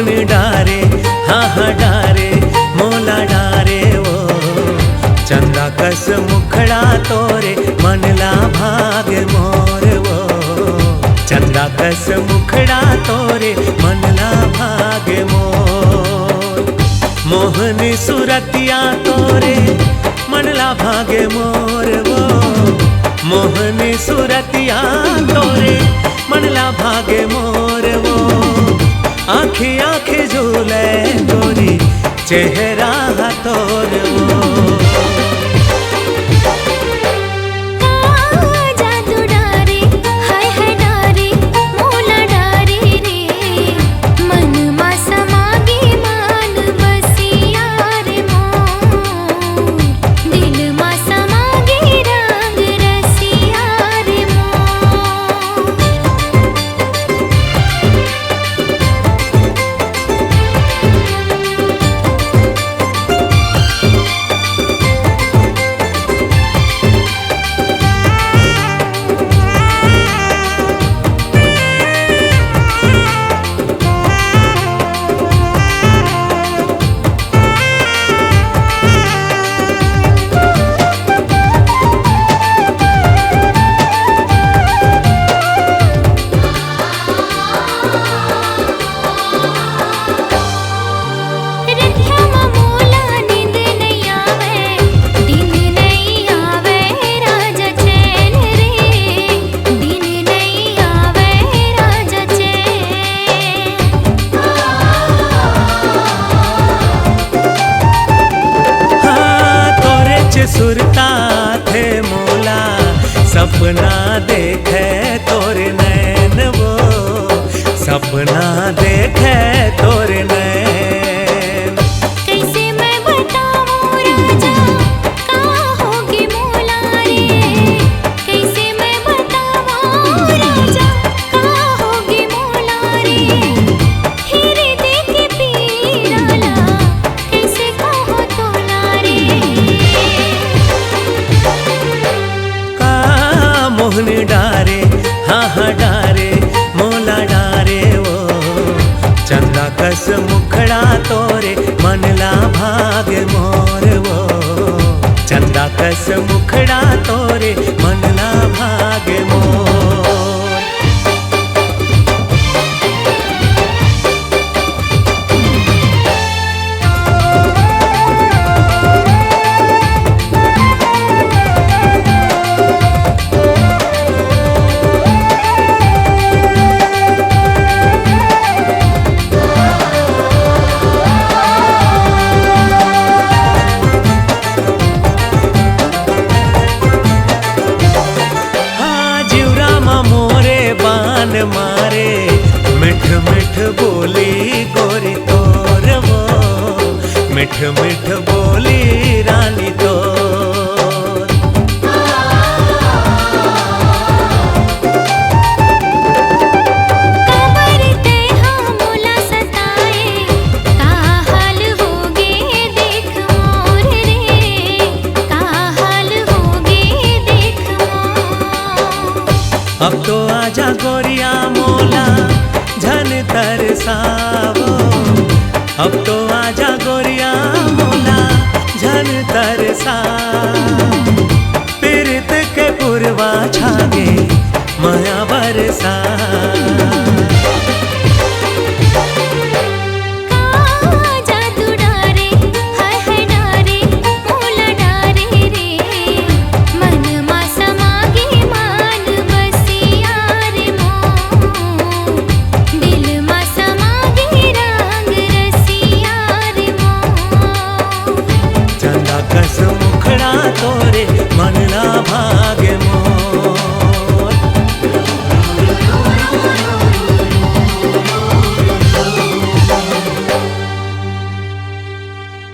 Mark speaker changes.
Speaker 1: मोहनी डारे हाँ हाँ डारे मोला डारे वो चंदा कस मुखड़ा तोरे मनला भागे मोर वो चंदा कस मुखड़ा तोरे मनला भागे मोर मोहनी सुरतिया तोरे मनला भागे मोर वो मोहनी सुरतिया तोरे मनला भागे मोर वो आँखी आँखी झूले गोरी चेहरा तोर वो सुरता थे मोला सपना देखे तोरे नैन वो सपना देखे तोरे नैन
Speaker 2: कैसे मैं बताऊं राजा कहाँ होगी मोला रे कैसे मैं बताऊं राजा कहाँ होगी मोला रे हीरे देखे पीराला कैसे कहो तोला रे
Speaker 1: मोहनी डारे हाँ हाँ डारे मोला डारे वो चंदा कस मुखड़ा तोरे मनला भागे मोर वो चंदा कस मुखड़ा तोरे मनला भागे मोर मारे मिठ मिठ बोली गोरी तोर वो मिठ मिठ बोली रानी तोर
Speaker 2: कबरते हाँ मोला सताए का हाल होगे देख मोर रे का हाल होगे देख मोर
Speaker 1: अब तो आजा गोरिया मोला झन तरसावो अब तो आजा गोरिया मोला झन तरसा पीरित के पुरवा छागे माया बरसा कस मुखड़ा तोरे मनला भा